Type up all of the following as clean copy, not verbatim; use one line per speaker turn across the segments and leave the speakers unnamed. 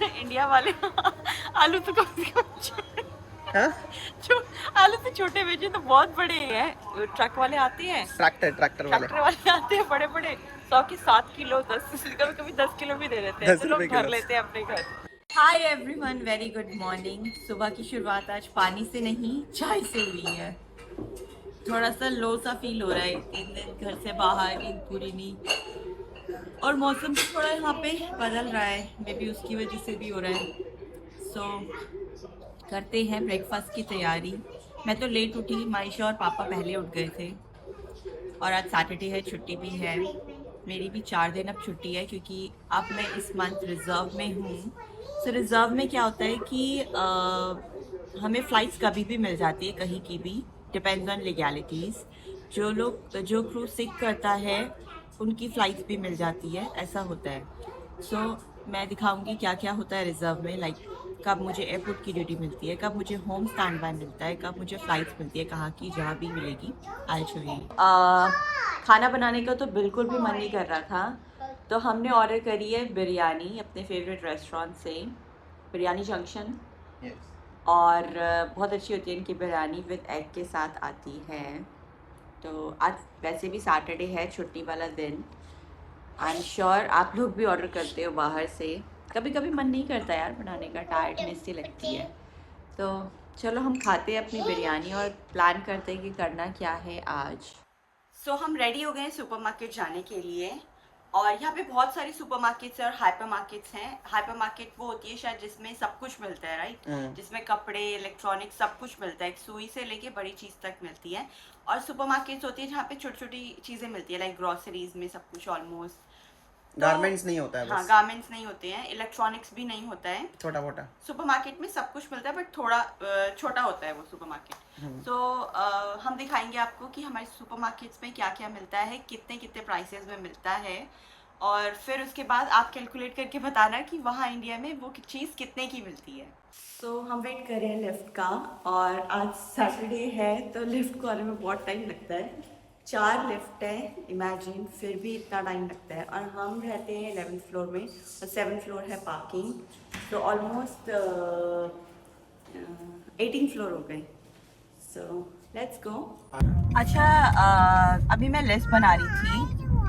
India वाले आलू तो कम से कम
हाँ?
आलू तो छोटे भेजे तो बहुत बड़े हैं। ट्रक वाले आते हैं,
ट्रैक्टर वाले
आते हैं बड़े बड़े, 100 की 7 किलो 10, कभी कभी 10 किलो भी दे देते हैं,
10
तो लोग
रुपए
भर
किलो।
लेते हैं अपने घर। Hi everyone, very good morning. सुबह की शुरुआत आज पानी से नहीं चाय से हुई है। थोड़ा सा लो सा फील हो रहा है, 3 दिन घर से बाहर, नींद पूरी नहीं, और मौसम भी थोड़ा यहाँ पे बदल रहा है, मे बी उसकी वजह से भी हो रहा है। सो करते हैं ब्रेकफास्ट की तैयारी। मैं तो लेट उठी, मायशा और पापा पहले उठ गए थे, और आज सैटरडे है, छुट्टी भी है। मेरी भी 4 दिन अब छुट्टी है, क्योंकि अब मैं इस मंथ रिज़र्व में हूँ। सो रिज़र्व में क्या होता है कि हमें फ़्लाइट्स कभी भी मिल जाती है, कहीं की भी, डिपेंड्स ऑन लीगैलिटीज़। जो क्रू सिक करता है उनकी फ़्लाइट्स भी मिल जाती है, ऐसा होता है। सो मैं दिखाऊंगी क्या क्या होता है रिज़र्व में, लाइक कब मुझे एयरपोर्ट की ड्यूटी मिलती है, कब मुझे होम स्टैंड बाय मिलता है, कब मुझे फ़्लाइट्स मिलती है, कहाँ की जहाँ भी मिलेगी, आई शो यू। खाना बनाने का तो बिल्कुल भी मन नहीं कर रहा था, तो हमने ऑर्डर करी है बिरयानी अपने फेवरेट रेस्टोरेंट से, बिरयानी जंक्शन। और बहुत अच्छी होती है इनकी बिरयानी, विद एग के साथ आती है। तो आज वैसे भी सैटरडे है, छुट्टी वाला दिन। आई एम श्योर आप लोग भी ऑर्डर करते हो बाहर से। कभी कभी मन नहीं करता यार बनाने का, टायर्डनेस सी लगती है। तो चलो हम खाते हैं अपनी बिरयानी और प्लान करते हैं कि करना क्या है आज। सो हम रेडी हो गए हैं सुपरमार्केट जाने के लिए, और यहाँ पे बहुत सारी सुपरमार्केट्स और हाइपर मार्केट्स हैं। हाइपर मार्केट वो होती है शायद जिसमें सब कुछ मिलता है, राइट, जिसमें कपड़े, इलेक्ट्रॉनिक्स सब कुछ मिलता है, एक सुई से लेके बड़ी चीज़ तक मिलती है। और सुपरमार्केट्स होती है जहाँ पे छोटी छोटी चीज़ें मिलती है, लाइक ग्रोसरीज में सब कुछ ऑलमोस्ट।
गारमेंट्स नहीं होता है,
हाँ,
बस
गारमेंट्स नहीं होते हैं, इलेक्ट्रॉनिक्स भी नहीं होता है,
छोटा मोटा।
सुपरमार्केट में सब कुछ मिलता है, बट थोड़ा छोटा होता है वो सुपरमार्केट। सो हम दिखाएंगे आपको कि हमारे सुपरमार्केट्स में क्या क्या मिलता है, कितने कितने प्राइसेस में मिलता है, और फिर उसके बाद आप कैलकुलेट करके बताना कि वहाँ इंडिया में वो चीज़ कितने की मिलती है। सो हम वेट कर रहे हैं लिफ्ट का, और आज सैटरडे है तो लिफ्ट को आने में बहुत टाइम लगता है। 4 लिफ्ट है, इमेजिन, फिर भी इतना टाइम लगता है। और हम रहते हैं 11th फ्लोर में, और 7th फ्लोर है पार्किंग, तो ऑलमोस्ट 18 फ्लोर हो गए। So let's go. अच्छा, अभी मैं लिस्ट बना रही थी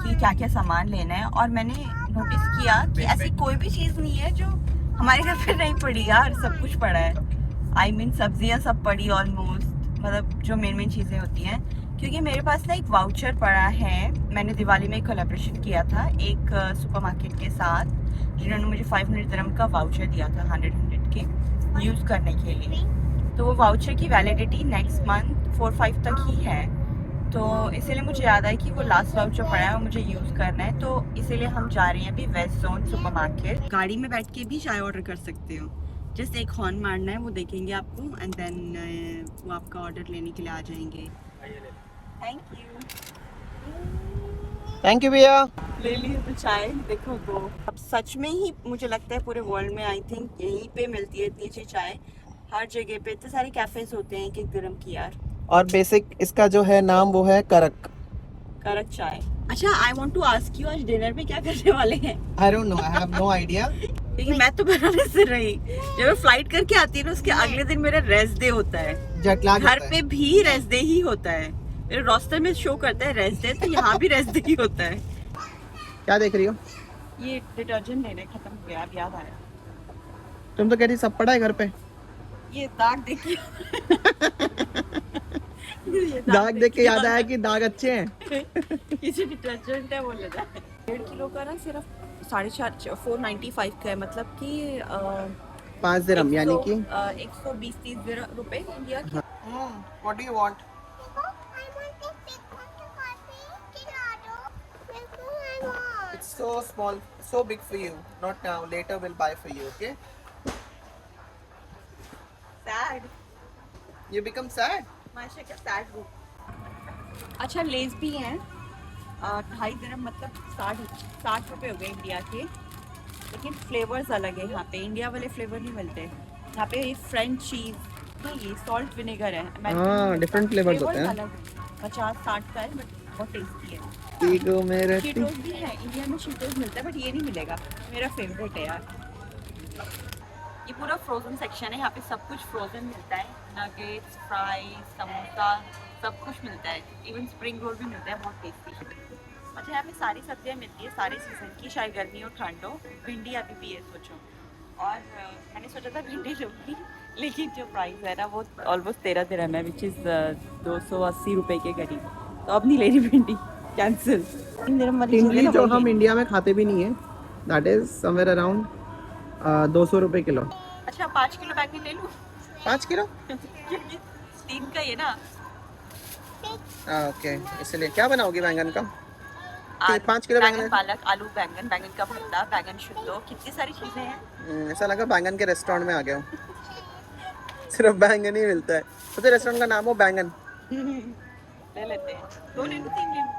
कि क्या क्या सामान लेना है, और मैंने नोटिस किया कि ऐसी कोई भी चीज़ नहीं है जो हमारे घर पे नहीं पड़ी यार, सब कुछ पड़ा है। आई मीन सब्जियां सब पड़ी ऑलमोस्ट, मतलब जो मेन चीज़ें होती हैं। क्योंकि मेरे पास ना एक वाउचर पड़ा है, मैंने दिवाली में कोलैबोरेशन किया था एक सुपरमार्केट के साथ, जिन्होंने मुझे 500 दिरहम का वाउचर दिया था, 100 के यूज़ करने के लिए। तो वो वाउचर की वैलिडिटी नेक्स्ट मंथ 4-5 तक ही है, तो इसीलिए मुझे याद आया कि वो लास्ट वाउचर पड़ा है और मुझे यूज़ करना है, तो इसीलिए हम जा रहे हैं अभी वेस्ट जोन सुपरमार्केट। गाड़ी में बैठ के भी चाय ऑर्डर कर सकते हो, जस्ट एक हॉर्न मारना है, वो देखेंगे आपको, एंड देन वो आपका ऑर्डर लेने के लिए आ जाएंगे।
थैंक यू भैया।
ले लिए तो चाय, देखो तो अब सच में ही मुझे लगता है पूरे वर्ल्ड में आई थिंक यहीं पे मिलती है इतनी अच्छी चाय। हर जगह पे इतने सारे कैफेज होते हैं, 1-1 दिरहम की यार।
और बेसिक इसका जो है नाम वो है करक
चाय। अच्छा, I want to ask you, आज डिनर में क्या करने वाले हैं?
I don't know, I have no idea.
क्योंकि मैं तो बनाने से रही, जब मैं फ्लाइट करके आती है ना उसके अगले दिन मेरा रेस्ट डे होता है, घर पे भी रेस्ट डे ही होता है, मेरे रोस्टर में शो करता है रेस्ट डे, तो यहाँ भी रेस्ट डे ही होता है।
क्या देख रही हो?
ये डिटर्जेंट लेने खत्म हो गया, अब याद आया।
तुम तो कह रही सब पड़ा है घर पे।
ये दाग देखिए
दाग देख के याद आया कि दाग अच्छे हैं।
किसी डिटर्जेंट है वो ले जाए। 1.5 किलो का ना सिर्फ 495 का है, मतलब कि
5 दिरहम, यानी कि
120-130 रुपए इंडिया के।
What do you want? It's so small, so big for you. Not now. Later we'll buy for you. Okay?
Sad.
You become sad?
माशा का सैड बुक। अच्छा, लेस भी हैं, 2.5 दिरहम, मतलब 60 रुपए हो गए इंडिया के, लेकिन फ्लेवर्स अलग है यहाँ पे, इंडिया वाले फ्लेवर नहीं मिलते यहाँ पे। फ्रेंच चीज नहीं, ये सॉल्ट विनेगर है,
हाँ, डिफरेंट फ्लेवर्स होते हैं,
अलग 50-60 का है, बट बहुत टेस्टी है।
टीगो मेरे
चीटोस भी है, इंडिया में चीटोस मिलता है, बट ये नहीं मिलेगा, मेरा फेवरेट है यार। ये पूरा फ्रोजन सेक्शन है, यहाँ पे सब कुछ फ्रोजन मिलता है, नगेट्स, फ्राइज, समोसा, सब कुछ मिलता है, इवन स्प्रिंग रोल भी मिलता है, बहुत टेस्टी। अच्छा, यहाँ पे सारी सब्जियाँ मिलती है सारे सीजन की, चाहे गर्मी हो ठंड हो। भिंडी अभी भी है सोचो, और मैंने सोचा था भिंडी लूँगी, लेकिन जो प्राइस है ना वो ऑलमोस्ट 13 दिरहम है, विच इज़ 280 रुपये के करीब, तो अब नहीं ले रही भिंडी, कैंसिल। 3 दिरहम वाली चीज़ है
टिंडली
ना,
जो
वो
हम
लेनी।
इंडिया में खाते भी नहीं है, दैट इज समवेयर अराउंड 200 रुपये किलो।
अच्छा, 5 किलो बैग में ले लूँ
5 किलो?
क्योंकि 3 का ही है ना।
ओके, इसलिए क्या बनाओगी बैंगन का?
आलू,
5 किलो बैंगन
बैंगन
है?
पालक, आलू बैंगन, बैंगन का भरता, बैंगन शुद्ध, कितनी सारी चीजें हैं।
ऐसा लगा बैंगन के रेस्टोरेंट में आ गया हूँ। सिर्फ बैंगन ही मिलता है, तो रेस्टोरेंट का नाम हो बैंगन।
ले लेते हैं, 2 ले लूँ 3 ले लूँ?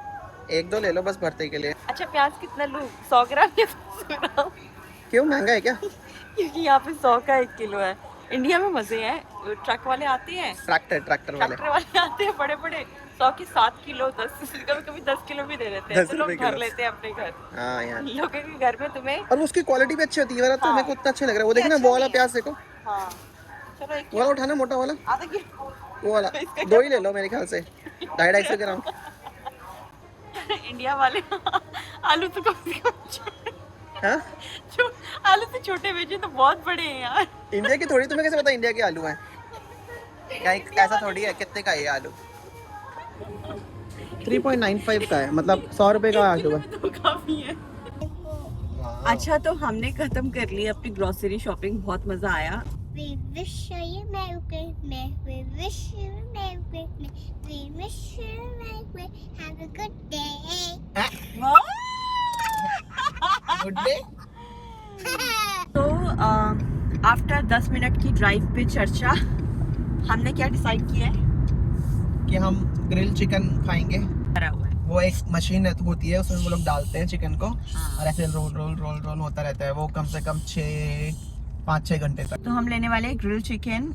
1-2 ले लो बस भरते के लिए।
अच्छा, प्याज कितना लूँ, 100 ग्राम या 200 ग्राम?
क्यों, महंगा है क्या?
क्योंकि यहाँ पे 100 का 1 किलो है। इंडिया में मजे हैं, ट्रक वाले आते हैं,
ट्रैक्टर वाले।
ट्रैक्टर वाले आते हैं बड़े बड़े, 100 के 7 किलो, 10, कभी कभी 10 किलो भी दे देते हैं,
10
तो लोग
रुपए
भर
किलो।
लेते हैं अपने घर।
हाँ यार,
लोगों के घर में तुम्हें,
और उसकी क्वालिटी भी अच्छी होती है, मेरा तो
हाँ।
मेरे को उतना अच्छा लग रहा है। वो देखना,
अच्छा
वो वाला
भी है।
प्याज देखो,
हाँ चलो 1
वो वाला उठाना, मोटा वाला,
आधा किलो
वो वाला।
इसका
2 ही ले लो मेरे ख्याल से, 250-250 ग्राम।
इंडिया वाले आलू तो कम से कम
हाँ,
जो आलू तो छोटे भेजे तो बहुत बड़े हैं यार।
इंडिया की थोड़ी, तुम्हें कैसे पता इंडिया के आलू हैं? कहीं ऐसा थोड़ी है, कितने का है ये आलू? 3.95 का है, मतलब 100 रुपए का आलू है।
तो काफी है। अच्छा, तो हमने खत्म कर ली अपनी ग्रोसरी शॉपिंग, बहुत मजा आया।
We wish you a Merry Christmas. We wish you a Merry Christmas. We wish you a Merry Christmas. Have a good day.
Good day.
तो आफ्टर 10 मिनट की ड्राइव पे चर्चा, हमने क्या डिसाइड किया है?
कि हम ग्रिल चिकन खाएंगे।
करा हुआ है।
वो एक मशीन होती है, उसमें वो लोग डालते हैं चिकन को,
हाँ।
और ऐसे रोल रोल रोल रोल होता रहता है। वो कम से कम 5-6 घंटे तक।
तो हम लेने वाले ग्रिल चिकन,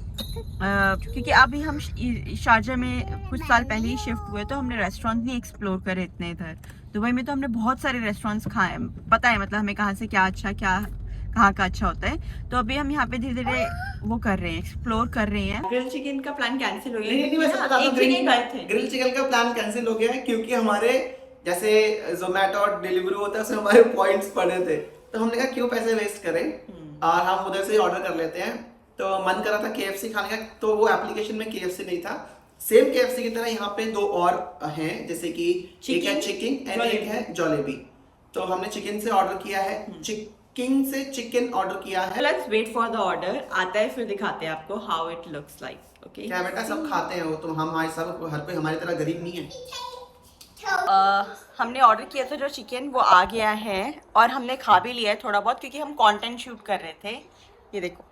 क्योंकि अभी हम शारजा में कुछ साल पहले ही शिफ्ट हुए, तो हमने रेस्टोरेंट नहीं एक्सप्लोर करे इतने। इधर दुबई में तो हमने बहुत सारे रेस्टोरेंट्स खाए, पता है मतलब हमें कहाँ से क्या अच्छा, क्या कहाँ का अच्छा होता है। तो अभी हम यहाँ पे धीरे धीरे वो कर रहे हैं, एक्सप्लोर कर रहे हैं। ग्रिल चिकन का प्लान कैंसिल हो गया।
ग्रिल चिकन का प्लान कैंसिल हो गया है, क्योंकि हमारे जैसे जोमेटो और डिलीवरी होता है, उसमें हमारे पॉइंट्स पड़े थे, तो हमने कहा क्यों पैसे वेस्ट करें, और हम उधर से ही ऑर्डर कर लेते हैं। तो मन कर रहा था KFC खाने का, तो वो एप्लीकेशन में KFC नहीं था। सेम KFC की तरह यहाँ पे 2 और हैं, जैसे कि एक है चिकन एंड एक है जॉलेबी। तो हमने चिकन से ऑर्डर किया है, चिकन से चिकन ऑर्डर किया है।
Let's wait for the order, आता है फिर दिखाते हैं आपको how it looks like. Okay,
क्या बेटा, सब खाते हैं वो, तो हम हमारे सब, हर कोई हमारी तरह गरीब नहीं है।
हमने ऑर्डर किया था जो चिकन, वो आ गया है, और हमने खा भी लिया है थोड़ा बहुत, क्योंकि हम कंटेंट शूट कर रहे थे। ये देखो,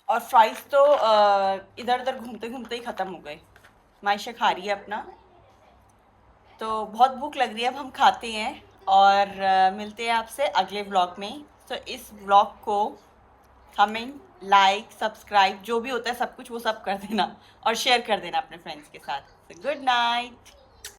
और फ्राइज तो इधर उधर घूमते घूमते ही ख़त्म हो गए। मायशा खा रही है अपना, तो बहुत भूख लग रही है, अब हम खाते हैं और मिलते हैं आपसे अगले व्लॉग में। तो इस व्लॉग को कमेंट, लाइक, सब्सक्राइब, जो भी होता है सब कुछ वो सब कर देना, और शेयर कर देना अपने फ्रेंड्स के साथ। Good night.